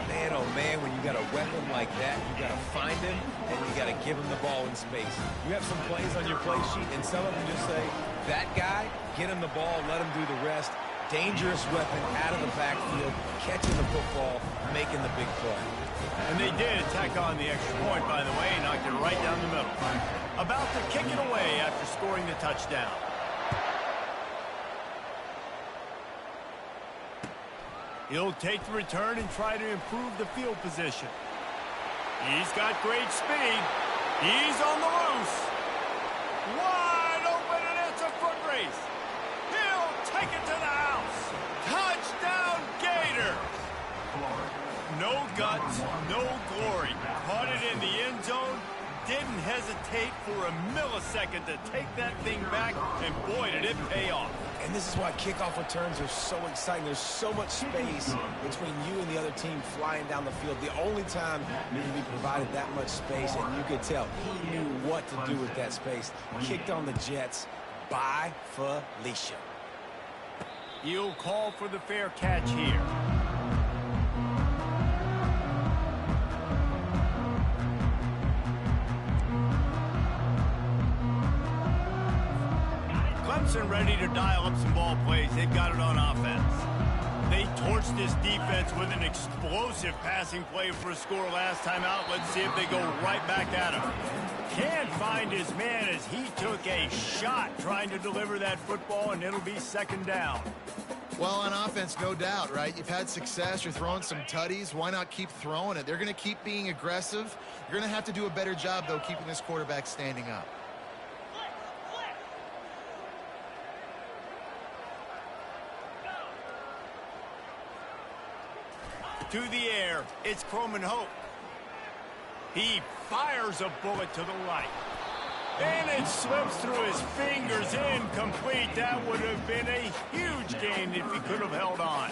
[SPEAKER 3] Man, oh man, when you got a weapon like that, you got to find him, and you got to give him the ball in space. You have some plays on your play sheet, and some of them just say, that guy, get him the ball, let him do the rest. Dangerous weapon out of the backfield, catching the football, making the big play.
[SPEAKER 1] And they did tack on the extra point, by the way, knocked it right down the middle. About to kick it away after scoring the touchdown. He'll take the return and try to improve the field position. He's got great speed. He's on the loose. Wide open, and it's a foot race. He'll take it to the house. Touchdown, Gator. No guts, no glory. Caught it in the end zone. Didn't hesitate for a millisecond to take that thing back, and boy, did it pay off.
[SPEAKER 3] And this is why kickoff returns are so exciting. There's so much space between you and the other team flying down the field. The only time you can be provided that much space, and you could tell he knew what to do with that space. Kicked on the Jets by Felicia.
[SPEAKER 1] He'll call for the fair catch here. Clemson ready to dial up some ball plays. They've got it on offense. They torched this defense with an explosive passing play for a score last time out. Let's see if they go right back at him. Can't find his man as he took a shot trying to deliver that football, and it'll be 2nd down.
[SPEAKER 2] Well, on offense, no doubt, right? You've had success. You're throwing some tutties. Why not keep throwing it? They're going to keep being aggressive. You're going to have to do a better job, though, keeping this quarterback standing up.
[SPEAKER 1] To the air, it's Croman Hope. He fires a bullet to the right. And it slips through his fingers, incomplete. That would have been a huge gain if he could have held on.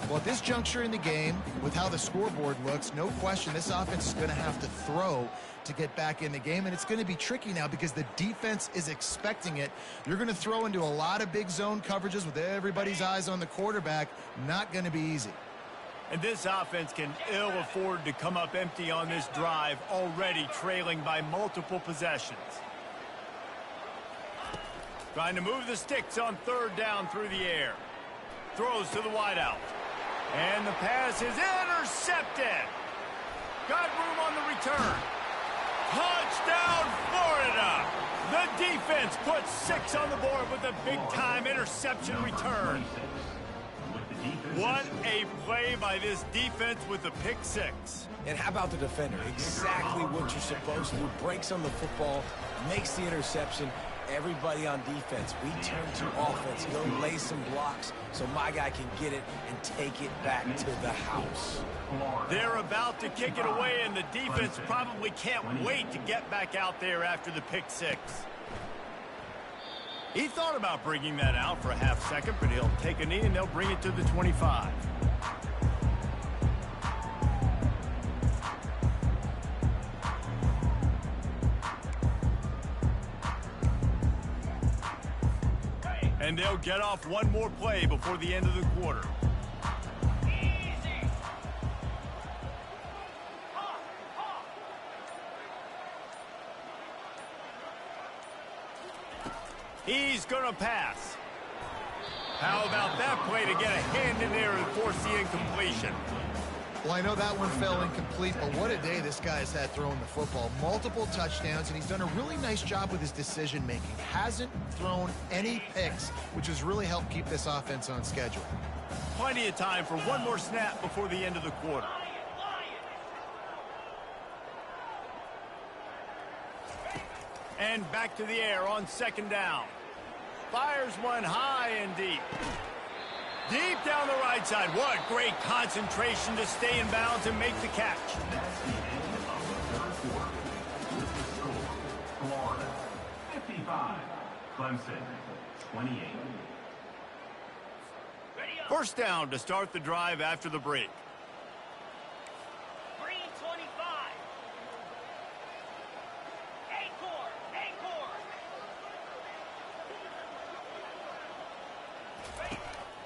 [SPEAKER 2] Well, at this juncture in the game, with how the scoreboard looks, no question this offense is going to have to throw to get back in the game, and it's going to be tricky now because the defense is expecting it. You're going to throw into a lot of big zone coverages with everybody's eyes on the quarterback. Not going to be easy.
[SPEAKER 1] And this offense can ill afford to come up empty on this drive, already trailing by multiple possessions. Trying to move the sticks on 3rd down through the air. Throws to the wideout. And the pass is intercepted. Got room on the return. Touchdown, Florida! The defense puts 6 on the board with a big-time interception return. What a play by this defense with the pick 6.
[SPEAKER 3] And how about the defender? Exactly what you're supposed to do. Breaks on the football, makes the interception. Everybody on defense, we turn to offense. Go lay some blocks so my guy can get it and take it back to the house.
[SPEAKER 1] They're about to kick it away, and the defense probably can't wait to get back out there after the pick 6. He thought about bringing that out for a half second, but he'll take a knee and they'll bring it to the 25. And they'll get off one more play before the end of the quarter. He's going to pass. How about that play to get a hand in there and force the incompletion?
[SPEAKER 2] Well, I know that one fell incomplete, but what a day this guy's had throwing the football. Multiple touchdowns, and he's done a really nice job with his decision-making. Hasn't thrown any picks, which has really helped keep this offense on schedule.
[SPEAKER 1] Plenty of time for one more snap before the end of the quarter. And back to the air on 2nd down. Fires one high and deep. Deep down the right side. What great concentration to stay in bounds and make the catch.
[SPEAKER 5] That's the end of the third quarter. With the score, Florida 55, Clemson 28.
[SPEAKER 1] First down to start the drive after the break.
[SPEAKER 6] Green 25.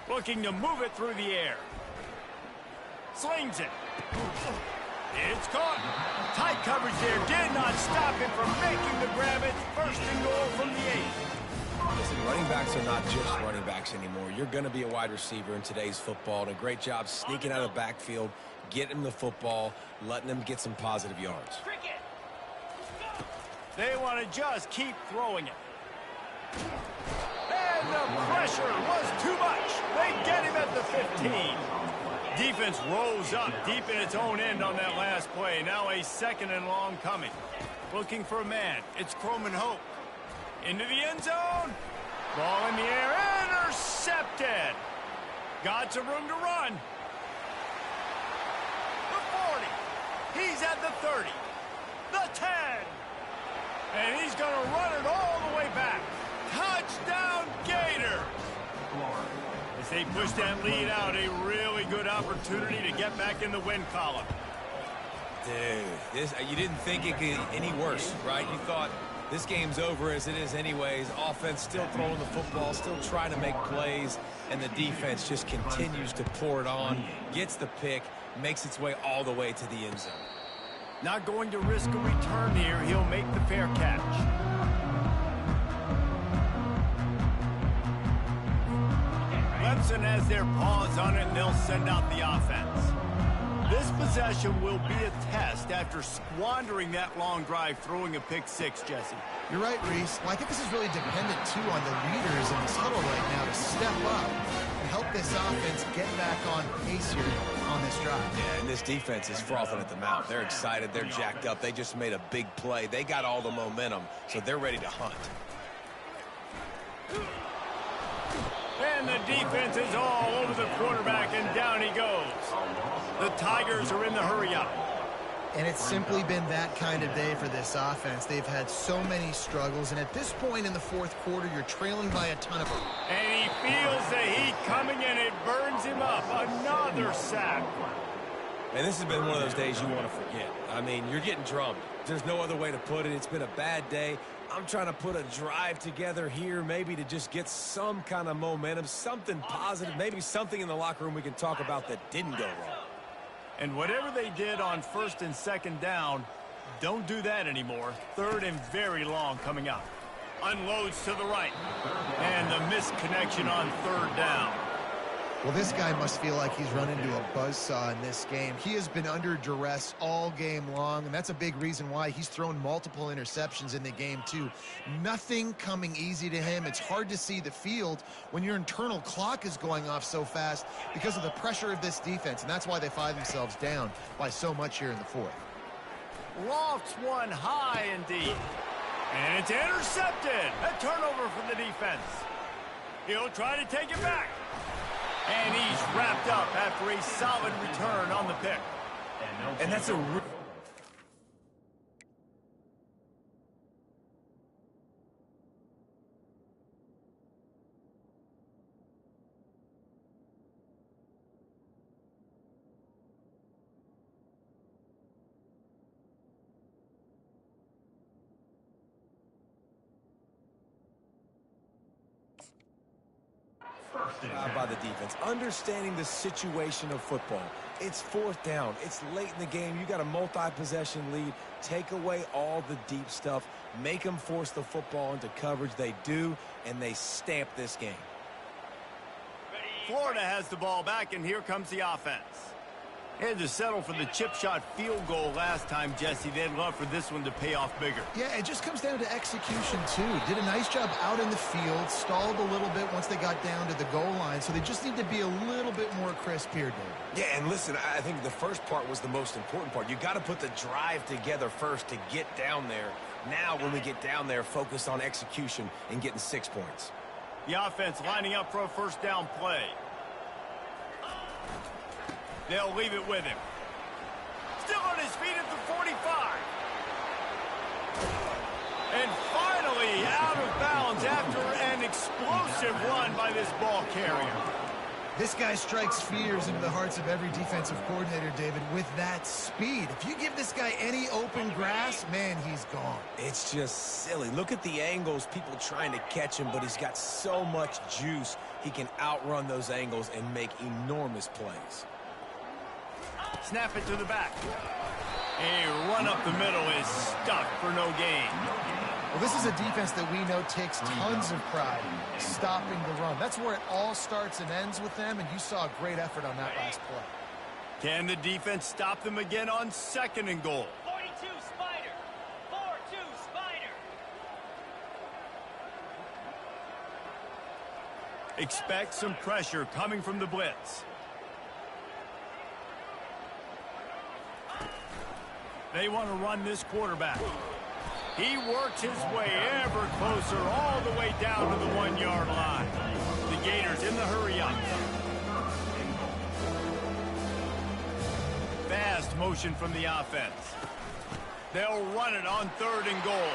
[SPEAKER 1] Looking to move it through the air. Slings it. It's caught. Tight coverage there. Did not stop him from making the grab. It's 1st and goal from the 8.
[SPEAKER 3] Listen, running backs are not just running backs anymore. You're going to be a wide receiver in today's football. And a great job sneaking out of the backfield, getting the football, letting them get some positive yards.
[SPEAKER 1] They want to just keep throwing it. And the pressure was too much. They get him at the 15. Defense rolls up deep in its own end on that last play. Now a 2nd and long coming. Looking for a man. It's Croman Hope. Into the end zone. Ball in the air. Intercepted. Got some room to run. The 40. He's at the 30. The 10. And he's going to run it all the way back. Touchdown, Gators! As they push that lead out, a really good opportunity to get back in the win column.
[SPEAKER 3] Dude, you didn't think it could get any worse, right? You thought this game's over as it is anyways. Offense still throwing the football, still trying to make plays, and the defense just continues to pour it on, gets the pick, makes its way all the way to the end zone.
[SPEAKER 1] Not going to risk a return here. He'll make the fair catch. Clemson has their paws on it, and they'll send out the offense. This possession will be a test after squandering that long drive throwing a pick 6, Jesse.
[SPEAKER 2] You're right, Reese. Well, I think this is really dependent, too, on the leaders in this huddle right now to step up and help this offense get back on pace here on this drive.
[SPEAKER 3] Yeah, and this defense is frothing at the mouth. They're excited. They're jacked up. They just made a big play. They got all the momentum, so they're ready to hunt.
[SPEAKER 1] And the defense is all over the quarterback, and down he goes. The Tigers are in the hurry-up.
[SPEAKER 2] And it's simply been that kind of day for this offense. They've had so many struggles, and at this point in the 4th quarter, you're trailing by a ton of them.
[SPEAKER 1] And he feels the heat coming, and it burns him up. Another sack.
[SPEAKER 3] And this has been one of those days you want to forget. I mean, you're getting drummed. There's no other way to put it. It's been a bad day. I'm trying to put a drive together here, maybe to just get some kind of momentum, something positive, maybe something in the locker room we can talk about that didn't go wrong.
[SPEAKER 1] And whatever they did on 1st and 2nd down, don't do that anymore. 3rd and very long coming up. Unloads to the right. And the missed connection on 3rd down.
[SPEAKER 2] Well, this guy must feel like he's run into a buzzsaw in this game. He has been under duress all game long, and that's a big reason why he's thrown multiple interceptions in the game, too. Nothing coming easy to him. It's hard to see the field when your internal clock is going off so fast because of the pressure of this defense, and that's why they find themselves down by so much here in the fourth.
[SPEAKER 1] Lofts one high indeed. And it's intercepted. A turnover for the defense. He'll try to take it back. And he's wrapped up after a solid return on the pick.
[SPEAKER 3] And that's a... by the defense, understanding the situation of football. It's fourth down. It's late in the game. You got a multi-possession lead. Take away all the deep stuff. Make them force the football into coverage. They do, and they stamp this game.
[SPEAKER 1] Florida has the ball back, and here comes the offense. They had to settle for the chip shot field goal last time, Jesse. They'd love for this one to pay off bigger.
[SPEAKER 2] Yeah, it just comes down to execution, too. Did a nice job out in the field, stalled a little bit once they got down to the goal line, so they just need to be a little bit more crisp here, Dave.
[SPEAKER 3] Yeah, and listen, I think the first part was the most important part. You got to put the drive together first to get down there. Now, when we get down there, focus on execution and getting 6 points.
[SPEAKER 1] The offense lining up for a first down play. They'll leave it with him. Still on his feet at the 45. And finally out of bounds after an explosive run by this ball carrier.
[SPEAKER 2] This guy strikes fears into the hearts of every defensive coordinator, David, with that speed. If you give this guy any open grass, man, he's gone.
[SPEAKER 3] It's just silly. Look at the angles, people trying to catch him, but he's got so much juice. He can outrun those angles and make enormous plays.
[SPEAKER 1] Snap it to the back. A run up the middle is stuck for no gain.
[SPEAKER 2] Well, this is a defense that we know takes tons of pride stopping the run. That's where it all starts and ends with them, and you saw a great effort on that last play.
[SPEAKER 1] Can the defense stop them again on 2nd and goal?
[SPEAKER 6] 42 Spider. 4-2 Spider.
[SPEAKER 1] Expect some pressure coming from the blitz. They want to run this quarterback. He works his way ever closer all the way down to the 1-yard line. The Gators in the hurry-up. Fast motion from the offense. They'll run it on 3rd and goal.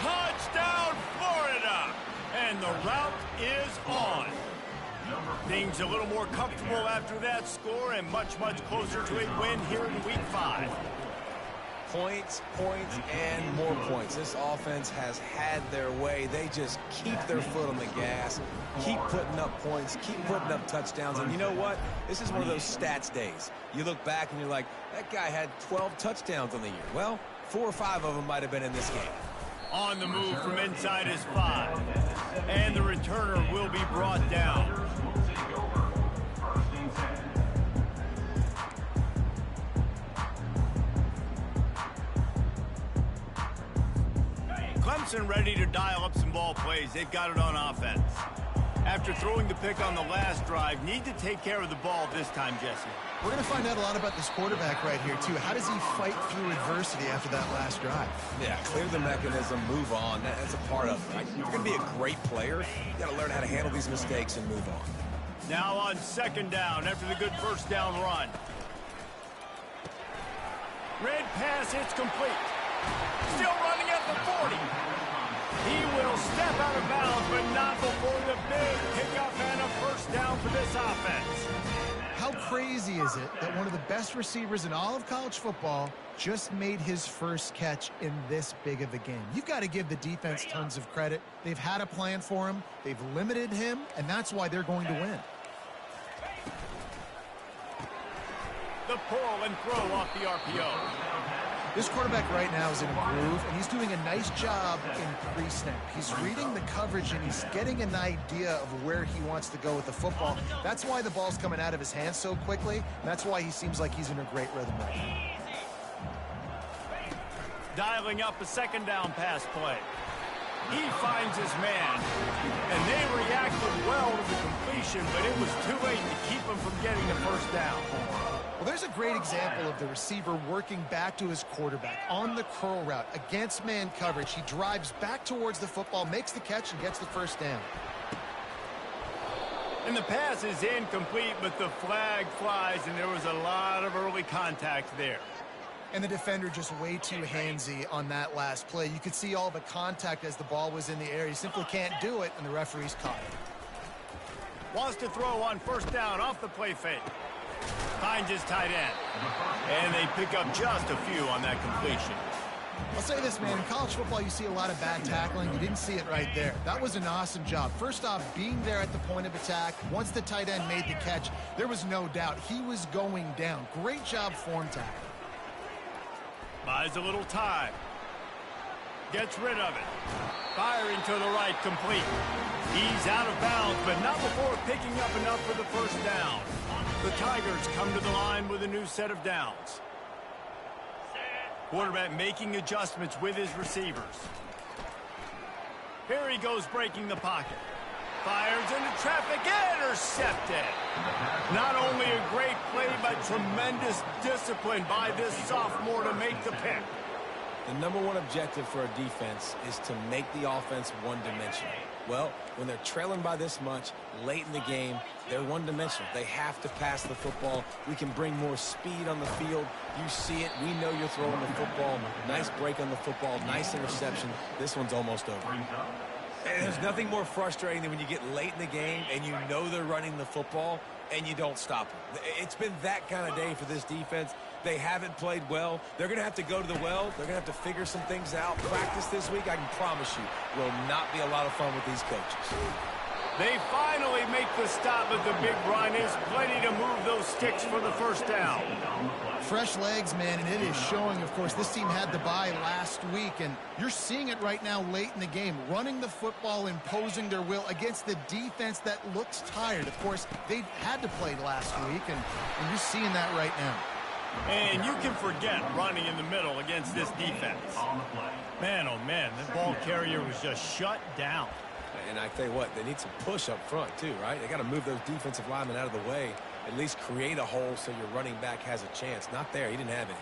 [SPEAKER 1] Touchdown, Florida! And the route is on. Things a little more comfortable after that score and much, much closer to a win here in Week 5.
[SPEAKER 3] Points, points, and more points. This offense has had their way. They just keep their foot on the gas, keep putting up points, keep putting up touchdowns. And you know what? This is one of those stats days. You look back and you're like, that guy had 12 touchdowns on the year. Well, 4 or 5 of them might have been in this game.
[SPEAKER 1] On the move from inside his 5. And the returner will be brought down. Clemson ready to dial up some ball plays. They've got it on offense. After throwing the pick on the last drive, need to take care of the ball this time, Jesse.
[SPEAKER 2] We're going to find out a lot about this quarterback right here, too. How does he fight through adversity after that last drive?
[SPEAKER 3] Yeah, clear the mechanism, move on. That's a part of it, right? You're going to be a great player. You got to learn how to handle these mistakes and move on.
[SPEAKER 1] Now on 2nd down after the good first down run. Red pass, it's complete. Still running at the 40. He will step out of bounds, but not before the big pickup and a first down for this offense.
[SPEAKER 2] How crazy is it that one of the best receivers in all of college football just made his first catch in this big of a game? You've got to give the defense tons of credit. They've had a plan for him. They've limited him, and that's why they're going to win.
[SPEAKER 1] The pull and throw off the RPO.
[SPEAKER 2] This quarterback right now is in a groove, and he's doing a nice job in pre-snap. He's reading the coverage, and he's getting an idea of where he wants to go with the football. That's why the ball's coming out of his hands so quickly, and that's why he seems like he's in a great rhythm right now.
[SPEAKER 1] Dialing up a second down pass play. He finds his man, and they reacted well to the completion, but it was too late to keep him from getting the first down.
[SPEAKER 2] Well, there's a great example of the receiver working back to his quarterback on the curl route against man coverage. He drives back towards the football, makes the catch, and gets the first down.
[SPEAKER 1] And the pass is incomplete, but the flag flies, and there was a lot of early contact there.
[SPEAKER 2] And the defender just way too handsy on that last play. You could see all the contact as the ball was in the air. He simply can't do it, and the referee's caught it.
[SPEAKER 1] Wants to throw on first down off the play fake. Finds his tight end. And they pick up just a few on that completion.
[SPEAKER 2] I'll say this, man. In college football, you see a lot of bad tackling. You didn't see it right there. That was an awesome job. First off, being there at the point of attack. Once the tight end made the catch, there was no doubt he was going down. Great job form tackling.
[SPEAKER 1] Buys a little time. Gets rid of it. Firing to the right, complete. He's out of bounds, but not before picking up enough for the first down. The Tigers come to the line with a new set of downs. Quarterback making adjustments with his receivers. Here he goes breaking the pocket. Fires into traffic, intercepted. Not only a great play, but tremendous discipline by this sophomore to make the pick.
[SPEAKER 3] The number one objective for a defense is to make the offense one-dimensional. Well, when they're trailing by this much late in the game, they're one-dimensional. They have to pass the football. We can bring more speed on the field. You see it. We know you're throwing the football. Nice break on the football. Nice interception. This one's almost over. And there's nothing more frustrating than when you get late in the game and you know they're running the football and you don't stop them. It's been that kind of day for this defense. They haven't played well. They're going to have to go to the well. They're going to have to figure some things out. Practice this week, I can promise you, will not be a lot of fun with these coaches.
[SPEAKER 1] They finally make the stop, but the big run is plenty to move those sticks for the first down.
[SPEAKER 2] Fresh legs, man, and it is showing. Of course, this team had the bye last week, and you're seeing it right now late in the game, running the football, imposing their will against the defense that looks tired. Of course, they had to play last week, and you're seeing that right now.
[SPEAKER 1] And you can forget running in the middle against this defense. Man, oh man, the ball carrier was just shut down.
[SPEAKER 3] And I tell you what, they need some push up front too, right? They got to move those defensive linemen out of the way, at least create a hole so your running back has a chance. Not there. He didn't have any.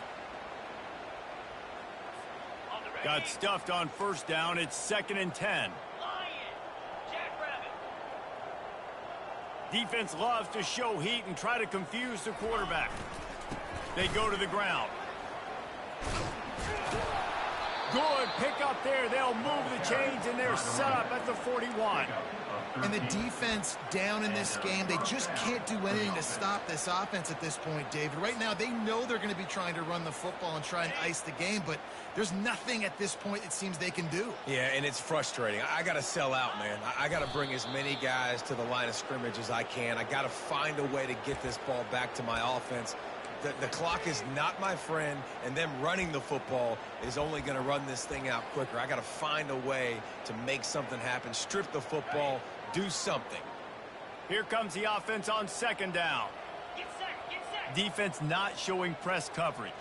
[SPEAKER 1] Got stuffed on first down. It's 2nd and 10. Defense loves to show heat and try to confuse the quarterback. They go to the ground. Good pick up there. They'll move the chains, and they're set up at the 41.
[SPEAKER 2] And the defense down in this game, they just can't do anything to stop this offense at this point, David. Right now, they know they're going to be trying to run the football and try and ice the game, but there's nothing at this point it seems they can do.
[SPEAKER 3] Yeah, and it's frustrating. I got to sell out, man. I got to bring as many guys to the line of scrimmage as I can. I got to find a way to get this ball back to my offense. The clock is not my friend, and them running the football is only going to run this thing out quicker. I got to find a way to make something happen, strip the football, do something.
[SPEAKER 1] Here comes the offense on 2nd down.
[SPEAKER 6] Get set, get set.
[SPEAKER 1] Defense not showing press coverage.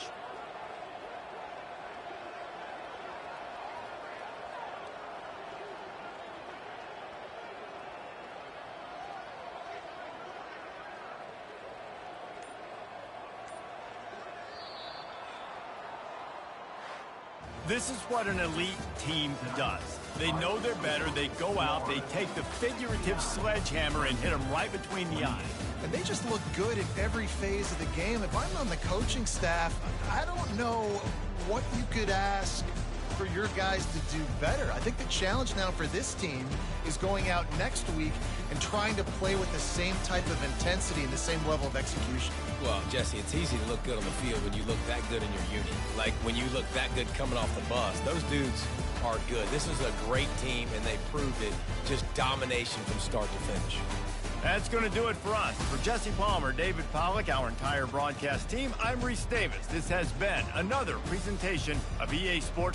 [SPEAKER 1] This is what an elite team does. They know they're better. They go out. They take the figurative sledgehammer and hit them right between the eyes.
[SPEAKER 2] And they just look good in every phase of the game. If I'm on the coaching staff, I don't know what you could ask for your guys to do better. I think the challenge now for this team is going out next week and trying to play with the same type of intensity and the same level of execution.
[SPEAKER 3] Well, Jesse, it's easy to look good on the field when you look that good in your unit. Like when you look that good coming off the bus. Those dudes are good. This is a great team, and they proved it. Just domination from start to finish.
[SPEAKER 1] That's going to do it for us. For Jesse Palmer, David Pollack, our entire broadcast team, I'm Reese Davis. This has been another presentation of EA Sports.